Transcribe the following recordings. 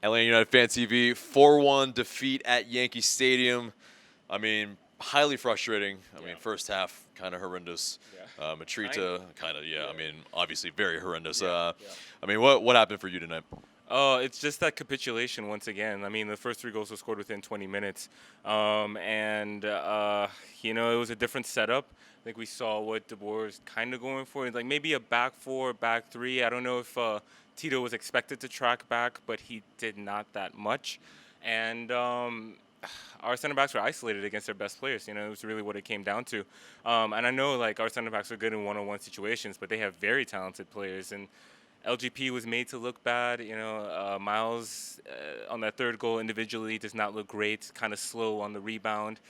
Atlanta United Fan TV, 4-1 defeat at Yankee Stadium. I mean, highly frustrating. I mean, first half kind of horrendous. Yeah. Matrita kind of, I mean, obviously very horrendous. Yeah. I mean, what happened for you tonight? It's just that capitulation once again. I mean, the first 3 goals were scored within 20 minutes. It was a different setup. I think we saw what De Boer is kind of going for. Like maybe a back four, back three. I don't know if Tito was expected to track back, but he did not that much. And our center backs were isolated against their best players. It was really what it came down to. And I know like our center backs are good in one-on-one situations, but they have very talented players. And LGP was made to look bad. Miles on that third goal individually does not look great. Kind of slow on the rebound.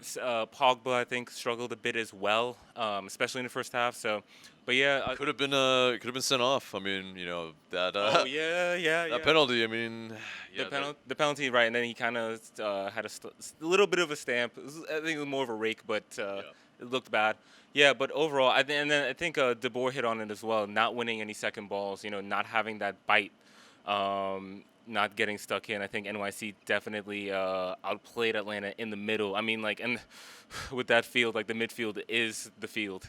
Pogba, I think, struggled a bit as well, especially in the first half. So, but yeah, could have been sent off. I mean, that. That penalty. I mean, the penalty, right? And then he kind of had a little bit of a stamp. I think it was more of a rake, but it looked bad. Yeah, but overall, I think De Boer hit on it as well. Not winning any second balls. Not having that bite. Not getting stuck in. I think NYC definitely outplayed Atlanta in the middle. I mean, and with that field, the midfield is the field.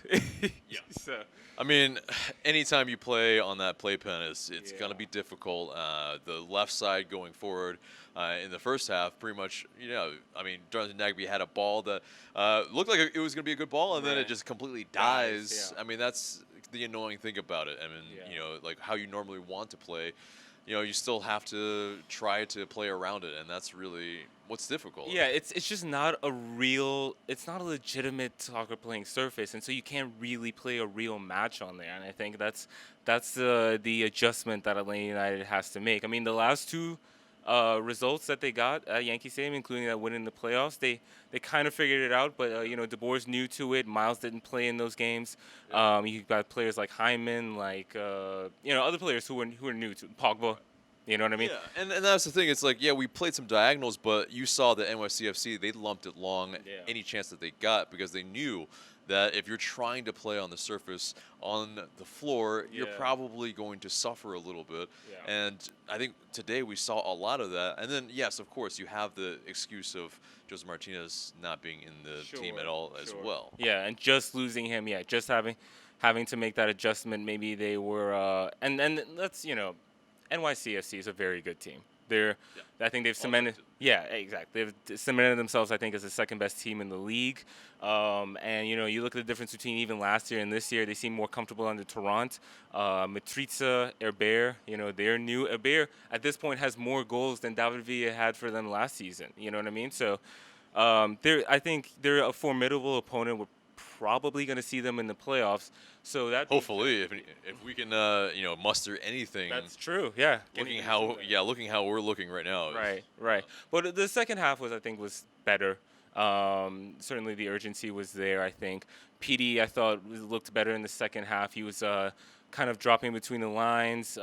Yeah. So. I mean, anytime you play on that playpen, it's going to be difficult. The left side going forward in the first half, pretty much, I mean, Jonathan Nagby had a ball that looked like it was going to be a good ball, and then it just completely dies. Yeah. I mean, that's the annoying thing about it. I mean, like how you normally want to play. You still have to try to play around it, and that's really what's difficult. Yeah, it's just not it's not a legitimate soccer playing surface, and so you can't really play a real match on there. And I think that's the adjustment that Atlanta United has to make. I mean, the last two results that they got at Yankee Stadium, including that win in the playoffs, they kind of figured it out. But De Boer's new to it. Miles didn't play in those games. You've got players like Hyman, other players who are new to Pogba. You know what I mean? Yeah, and that's the thing. It's like, we played some diagonals, but you saw the NYCFC, they lumped it long any chance that they got because they knew that if you're trying to play on the surface, on the floor, you're probably going to suffer a little bit. Yeah. And I think today we saw a lot of that. And then, yes, of course, you have the excuse of Jose Martinez not being in the team at all as well. Yeah, and just losing him, just having to make that adjustment. Maybe they were, and let's, NYCFC is a very good team. I think they've cemented. Yeah, exactly. They've cemented themselves, I think, as the second best team in the league. And you look at the difference between even last year and this year. They seem more comfortable under Toronto. Matriza, Herbert, they're new. Herbert at this point has more goals than David Villa had for them last season. You know what I mean? So, I think they're a formidable opponent. We're probably going to see them in the playoffs. So that hopefully, if we can muster anything. That's true. Yeah. Looking how we're looking right now. Right. But the second half was better. Certainly the urgency was there. I think PD I thought looked better in the second half. He was kind of dropping between the lines,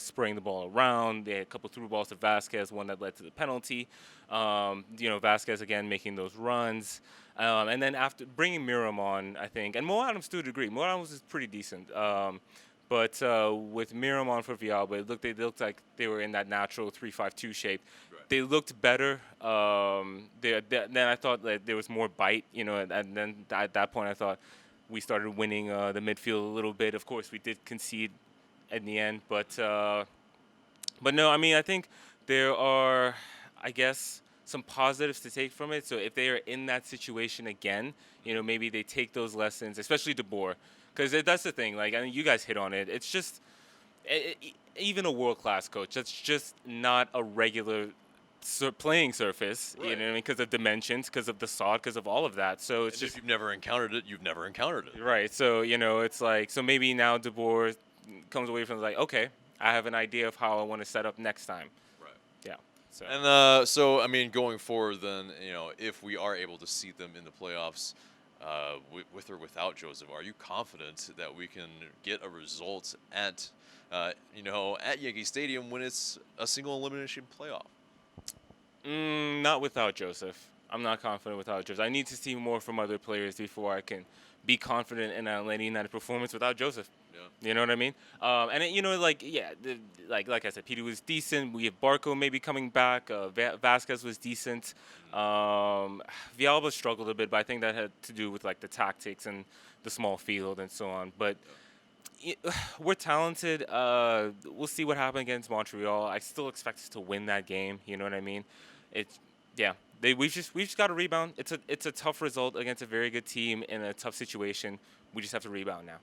spraying the ball around. They had a couple through balls to Vasquez, one that led to the penalty. Vasquez again making those runs. And then after bringing Miram on, I think, and Mo Adams to a degree. Mo Adams is pretty decent. But with Miram on for Villalba, they looked like they were in that natural 3-5-2 shape. Right. They looked better. Then I thought that there was more bite, and then at that point I thought we started winning the midfield a little bit. Of course, we did concede in the end. But no, I mean, I think there are, I guess, some positives to take from it. So if they are in that situation again, maybe they take those lessons, especially De Boer, because that's the thing. I mean, you guys hit on it. It's just even a world-class coach, that's just not a regular playing surface. Right. You know what I mean? Because of dimensions, because of the sod, because of all of that. So it's if you've never encountered it, you've never encountered it. Right. So it's so maybe now De Boer comes away from okay, I have an idea of how I want to set up next time. So. And so, I mean, going forward, then, if we are able to see them in the playoffs, with or without Joseph, are you confident that we can get a result at Yankee Stadium when it's a single elimination playoff? Not without Joseph. I'm not confident without Joseph. I need to see more from other players before I can be confident in an Atlanta United performance without Joseph. Yeah. You know what I mean? And it, like I said, PD was decent. We have Barco maybe coming back. Vasquez was decent. Villalba struggled a bit, but I think that had to do with like the tactics and the small field and so on. But we're talented. We'll see what happens against Montreal. I still expect us to win that game. You know what I mean? It's yeah. We've just got to rebound. It's a tough result against a very good team in a tough situation. We just have to rebound now.